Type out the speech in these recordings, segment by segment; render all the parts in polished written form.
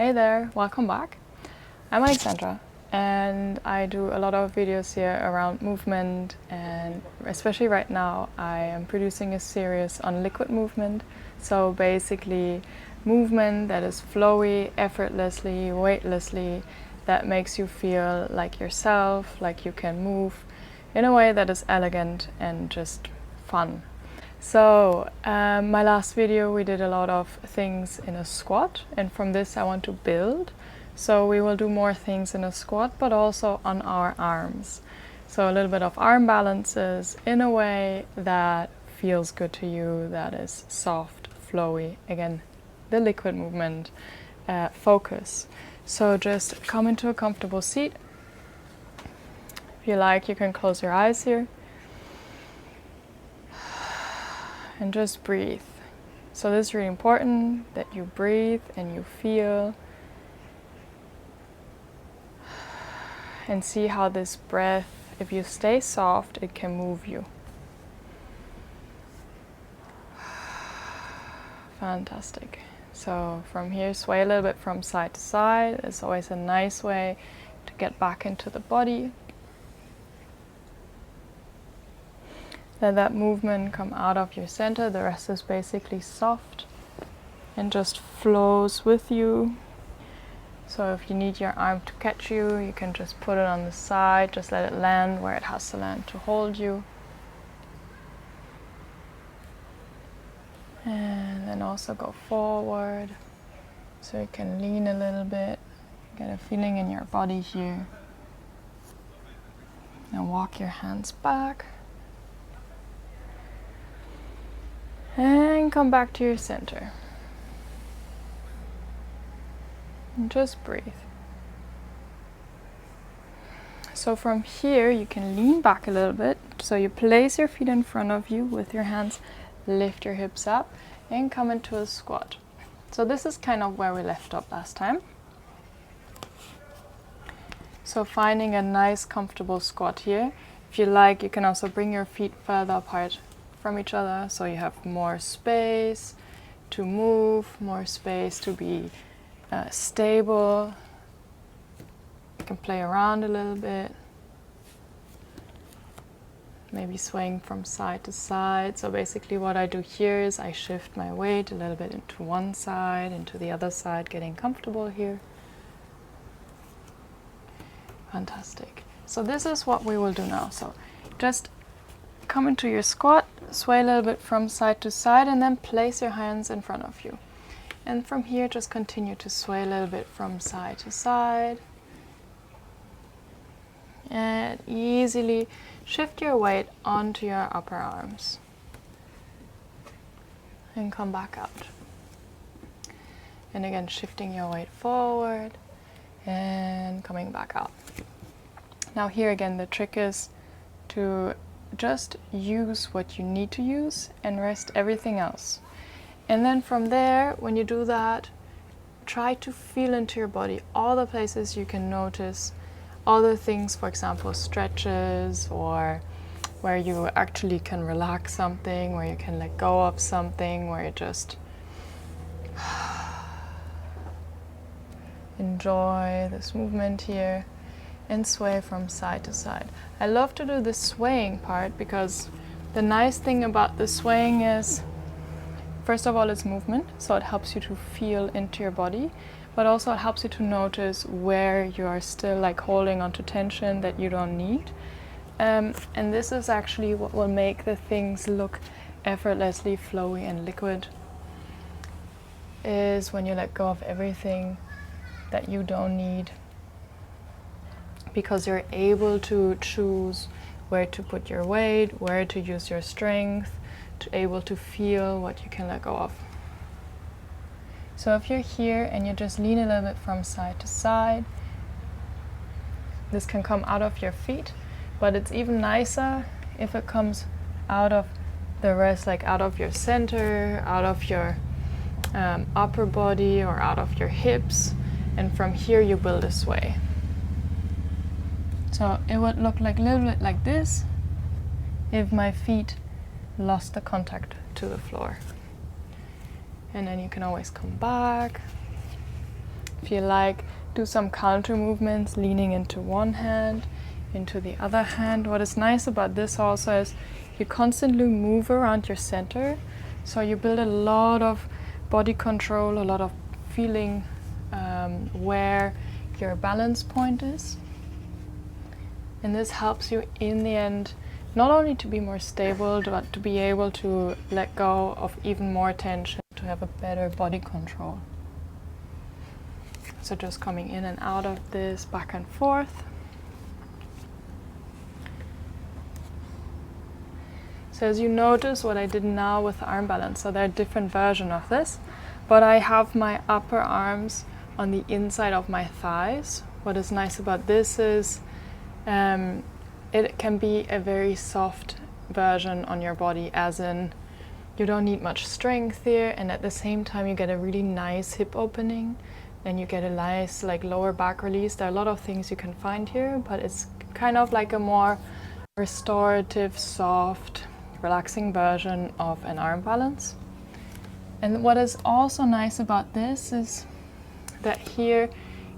Hey there, welcome back. I'm Alexandra and I do a lot of videos here around movement, and especially right now I am producing a series on liquid movement. So basically movement that is flowy, effortlessly, weightlessly, that makes you feel like yourself, like you can move in a way that is elegant and just fun. So my last video we did a lot of things in a squat, and from this I want to build. So we will do more things in a squat but also on our arms. So a little bit of arm balances in a way that feels good to you, that is soft, flowy, again the liquid movement focus. So just come into a comfortable seat. If you like, you can close your eyes here. And just breathe. So this is really important that you breathe and you feel and see how this breath, if you stay soft, it can move you. Fantastic. So from here, sway a little bit from side to side. It's always a nice way to get back into the body. Let that movement come out of your center. The rest is basically soft and just flows with you. So if you need your arm to catch you, you can just put it on the side, just let it land where it has to land to hold you. And then also go forward, so you can lean a little bit, get a feeling in your body here. And walk your hands back. And come back to your center. And just breathe. So from here you can lean back a little bit. So you place your feet in front of you with your hands, lift your hips up and come into a squat. So this is kind of where we left off last time. So finding a nice comfortable squat here. If you like, you can also bring your feet further apart from each other, so you have more space to move, more space to be stable. You can play around a little bit, maybe swaying from side to side. So basically what I do here is I shift my weight a little bit into one side, into the other side, getting comfortable here. Fantastic. So this is what we will do now. So just come into your squat, sway a little bit from side to side, and then place your hands in front of you. And from here, just continue to sway a little bit from side to side. And easily shift your weight onto your upper arms. And come back out. And again, shifting your weight forward and coming back out. Now here again, the trick is to just use what you need to use and rest everything else. And then from there, when you do that, try to feel into your body all the places you can notice, all the things, for example, stretches, or where you actually can relax something, where you can let go of something, where you just enjoy this movement here. And sway from side to side. I love to do the swaying part because the nice thing about the swaying is, first of all, it's movement, so it helps you to feel into your body, but also it helps you to notice where you are still like holding onto tension that you don't need. And this is actually what will make the things look effortlessly flowy and liquid, is when you let go of everything that you don't need, because you're able to choose where to put your weight, where to use your strength, to able to feel what you can let go of. So if you're here and you just lean a little bit from side to side, this can come out of your feet, but it's even nicer if it comes out of the rest, like out of your center, out of your upper body, or out of your hips, and from here you build a sway. So it would look like a little bit like this if my feet lost the contact to the floor. And then you can always come back If you like, do some counter movements, leaning into one hand, into the other hand. What is nice about this also is you constantly move around your center, so you build a lot of body control, a lot of feeling where your balance point is. And this helps you in the end not only to be more stable, but to be able to let go of even more tension, to have a better body control. So just coming in and out of this back and forth. So as you notice what I did now with the arm balance, so there are different versions of this, but I have my upper arms on the inside of my thighs. What is nice about this is it can be a very soft version on your body, as in you don't need much strength here, and at the same time you get a really nice hip opening, and you get a nice like lower back release. There are a lot of things you can find here, but it's kind of like a more restorative, soft, relaxing version of an arm balance. And what is also nice about this is that here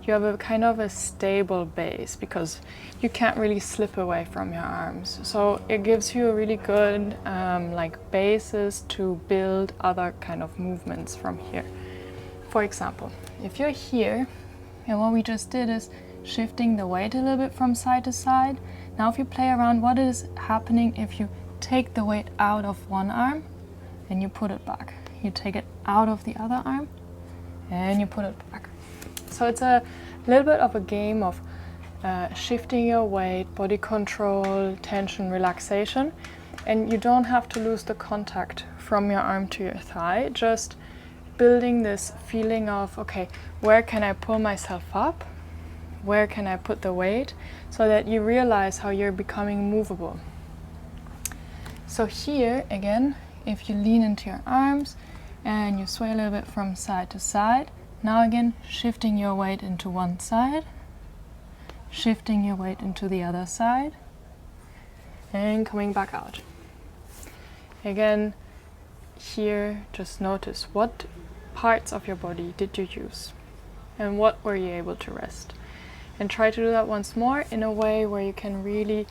you have a kind of a stable base, because you can't really slip away from your arms. So it gives you a really good like basis to build other kind of movements from here. For example, if you're here, and what we just did is shifting the weight a little bit from side to side. Now if you play around, what is happening if you take the weight out of one arm and you put it back? You take it out of the other arm and you put it back. So it's a little bit of a game of shifting your weight, body control, tension, relaxation, and you don't have to lose the contact from your arm to your thigh, just building this feeling of, okay, where can I pull myself up? Where can I put the weight? So that you realize how you're becoming movable. So here, again, if you lean into your arms and you sway a little bit from side to side, now again, shifting your weight into one side, shifting your weight into the other side, and coming back out. Again, here, just notice what parts of your body did you use and what were you able to rest. And try to do that once more in a way where you can really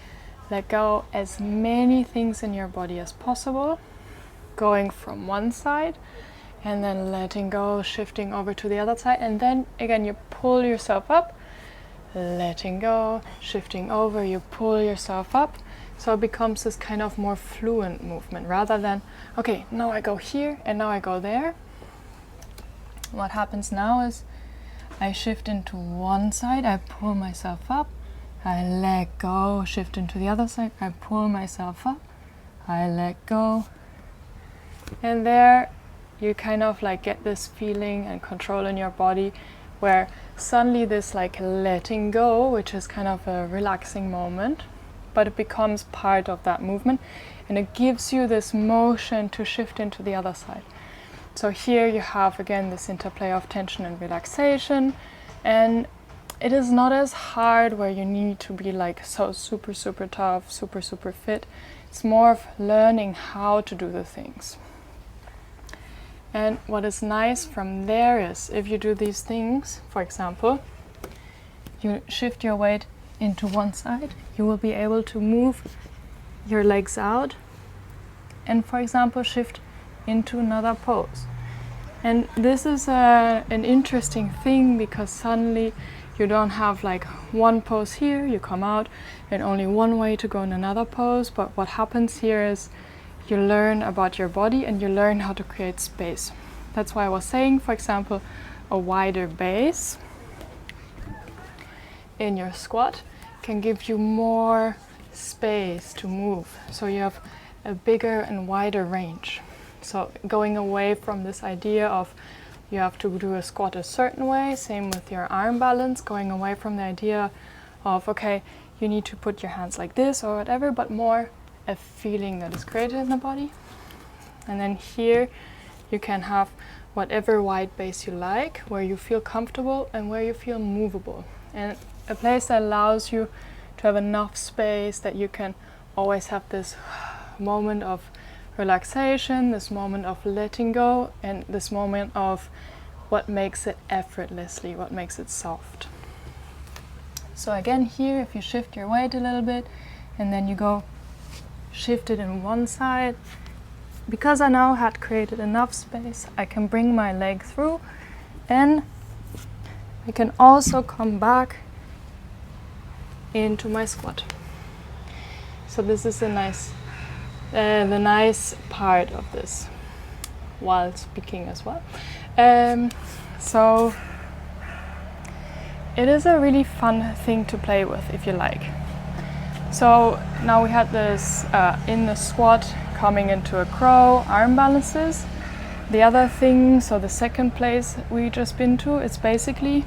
let go as many things in your body as possible, going from one side and then letting go, shifting over to the other side, and then again you pull yourself up, letting go, shifting over, you pull yourself up. So it becomes this kind of more fluent movement rather than, okay, now I go here and now I go there. What happens now is I shift into one side, I pull myself up, I let go, shift into the other side, I pull myself up, I let go. And there you kind of like get this feeling and control in your body where suddenly this like letting go, which is kind of a relaxing moment, but it becomes part of that movement and it gives you this motion to shift into the other side. So here you have again this interplay of tension and relaxation, and it is not as hard where you need to be like so super tough, super fit. It's more of learning how to do the things. And what is nice from there is if you do these things, for example, you shift your weight into one side, you will be able to move your legs out and, for example, shift into another pose. And this is an interesting thing because suddenly you don't have like one pose here, you come out and only one way to go in another pose, but what happens here is you learn about your body and you learn how to create space. That's why I was saying, for example, a wider base in your squat can give you more space to move. So you have a bigger and wider range. So going away from this idea of you have to do a squat a certain way, same with your arm balance, going away from the idea of, okay, you need to put your hands like this or whatever, but more a feeling that is created in the body. And then here you can have whatever wide base you like, where you feel comfortable and where you feel movable. And a place that allows you to have enough space that you can always have this moment of relaxation, this moment of letting go, and this moment of what makes it effortlessly, what makes it soft. So again here, if you shift your weight a little bit and then you go shift it in one side, because I now had created enough space, I can bring my leg through, and I can also come back into my squat. So this is a nice, the nice part of this while speaking as well. So it is a really fun thing to play with if you like. So now we had this in the squat coming into a crow, arm balances. The other thing, so the second place we just been to, it's basically,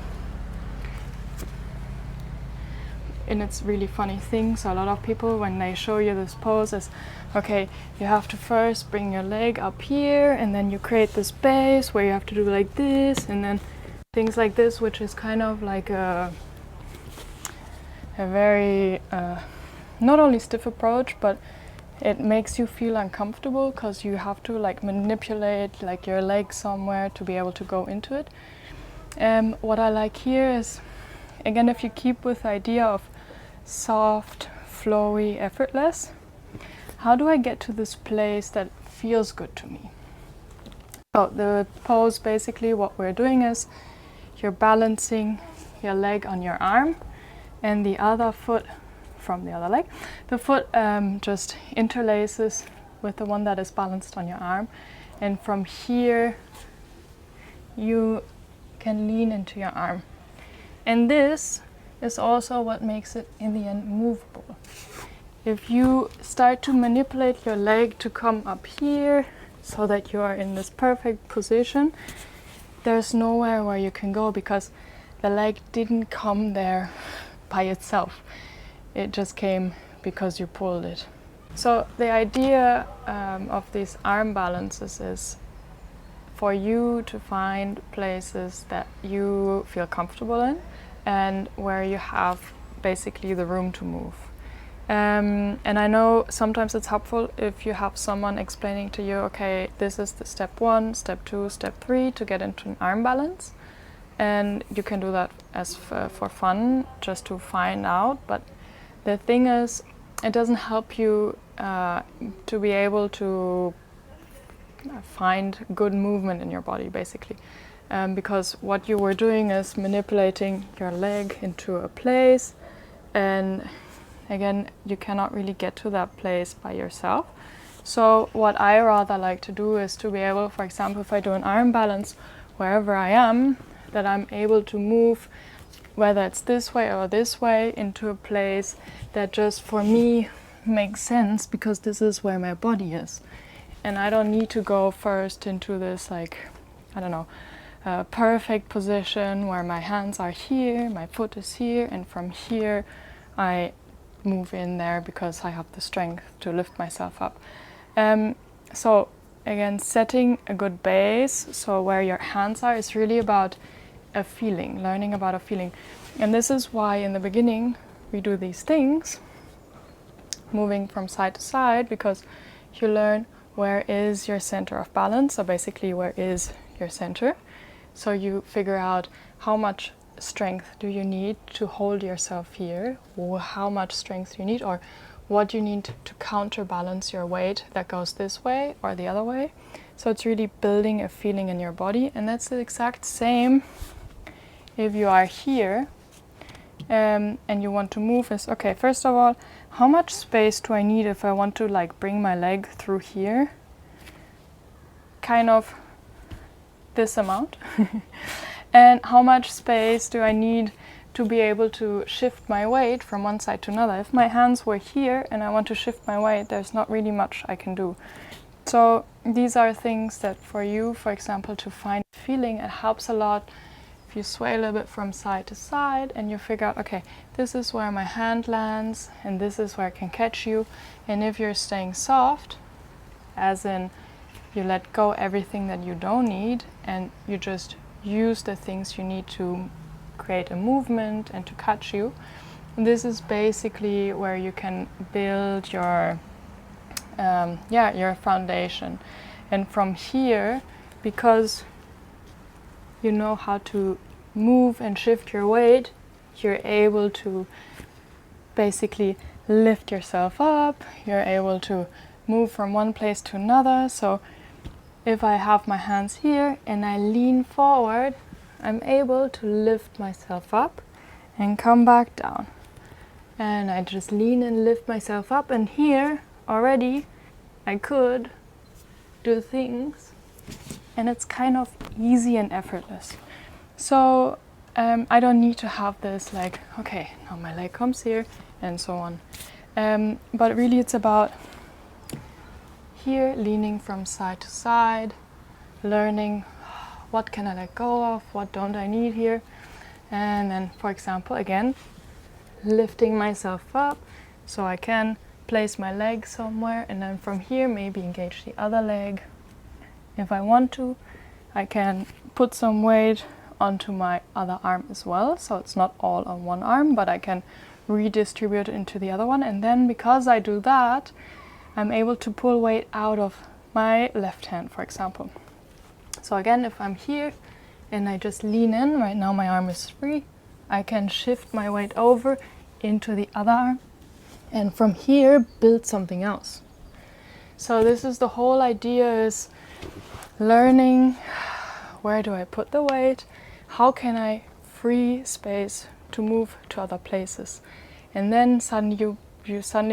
and it's really funny thing, so a lot of people when they show you this pose is, okay, you have to first bring your leg up here and then you create this base where you have to do like this and then things like this, which is kind of like a very not only stiff approach, but it makes you feel uncomfortable because you have to like manipulate like your leg somewhere to be able to go into it. What I like here is, again, if you keep with the idea of soft, flowy, effortless, how do I get to this place that feels good to me? So the pose, basically what we're doing is you're balancing your leg on your arm and the other foot from the other leg. The foot just interlaces with the one that is balanced on your arm, and from here you can lean into your arm. And this is also what makes it in the end movable. If you start to manipulate your leg to come up here so that you are in this perfect position, there's nowhere where you can go because the leg didn't come there by itself. It just came because you pulled it. So the idea of these arm balances is for you to find places that you feel comfortable in and where you have basically the room to move. And I know sometimes it's helpful if you have someone explaining to you, okay, this is the step 1, step 2, step 3 to get into an arm balance. And you can do that as for fun, just to find out. But the thing is, it doesn't help you to be able to find good movement in your body, basically. Because what you were doing is manipulating your leg into a place, and again, you cannot really get to that place by yourself. So what I rather like to do is to be able, for example, if I do an arm balance wherever I am, that I'm able to move, whether it's this way or this way, into a place that just for me makes sense because this is where my body is. And I don't need to go first into this, like, I don't know, perfect position where my hands are here, my foot is here, and from here I move in there because I have the strength to lift myself up. So again, setting a good base, so where your hands are, is really about a feeling, learning about a feeling. And this is why in the beginning we do these things, moving from side to side, because you learn where is your center of balance, so basically where is your center. So you figure out how much strength do you need to hold yourself here, or how much strength you need, or what you need to counterbalance your weight that goes this way or the other way. So it's really building a feeling in your body, and that's the exact same if you are here and you want to move. Is okay, first of all, how much space do I need if I want to like bring my leg through here? Kind of this amount. And how much space do I need to be able to shift my weight from one side to another? If my hands were here and I want to shift my weight, there's not really much I can do. So these are things that for you, for example, to find feeling, it helps a lot if you sway a little bit from side to side and you figure out, okay, this is where my hand lands and this is where I can catch you. And if you're staying soft, as in you let go everything that you don't need and you just use the things you need to create a movement and to catch you, this is basically where you can build your your foundation. And from here, because you know how to move and shift your weight, you're able to basically lift yourself up, you're able to move from one place to another. So if I have my hands here and I lean forward, I'm able to lift myself up and come back down. And I just lean and lift myself up, and here already I could do things, and it's kind of easy and effortless. So I don't need to have this like, okay, now my leg comes here and so on. But really it's about here leaning from side to side, learning what can I let go of, what don't I need here. And then, for example, again, lifting myself up so I can place my leg somewhere, and then from here maybe engage the other leg. If I want to, I can put some weight onto my other arm as well, so it's not all on one arm, but I can redistribute it into the other one. And then because I do that, I'm able to pull weight out of my left hand, for example. So again, if I'm here and I just lean in, right now my arm is free, I can shift my weight over into the other arm and from here build something else. So this is the whole idea, is learning where do I put the weight, how can I free space to move to other places, and then suddenly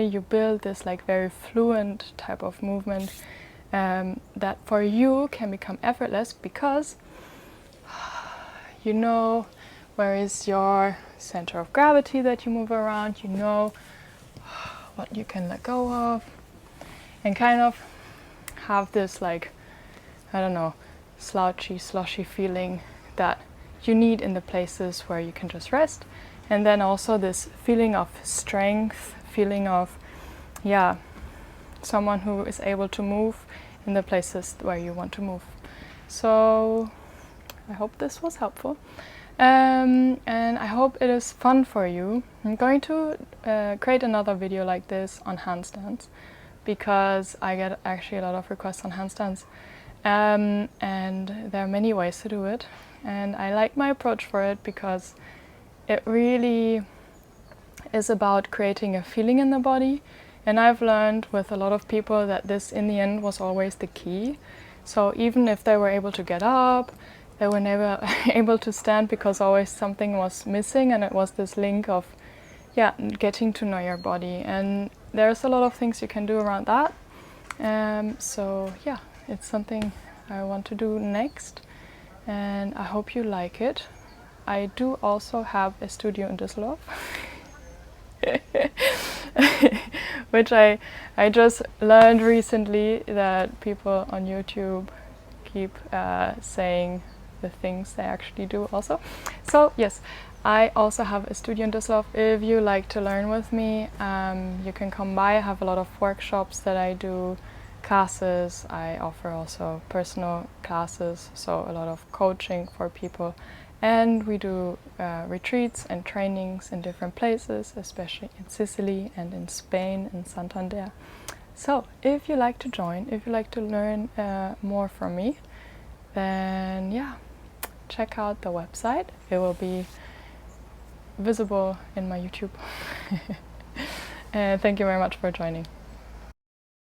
you build this like very fluent type of movement that for you can become effortless, because you know where is your center of gravity that you move around, you know what you can let go of, and kind of have this like, I don't know, slouchy, slushy feeling that you need in the places where you can just rest. And then also this feeling of strength, feeling of, yeah, someone who is able to move in the places where you want to move. So I hope this was helpful. And I hope it is fun for you. I'm going to create another video like this on handstands, because I get actually a lot of requests on handstands. And there are many ways to do it. And I like my approach for it because it really is about creating a feeling in the body. And I've learned with a lot of people that this in the end was always the key. So even if they were able to get up, they were never able to stand because always something was missing, and it was this link of, yeah, getting to know your body. And there's a lot of things you can do around that. So yeah, it's something I want to do next, and I hope you like it. I do also have a studio in Düsseldorf, which I just learned recently that people on YouTube keep saying the things they actually do also. So yes, I also have a studio in Düsseldorf. If you like to learn with me, you can come by. I have a lot of workshops that I do, classes. I offer also personal classes, so a lot of coaching for people. And we do retreats and trainings in different places, especially in Sicily and in Spain and Santander. So if you like to join, if you like to learn more from me, then yeah, check out the website. It will be visible in my YouTube. Thank you very much for joining.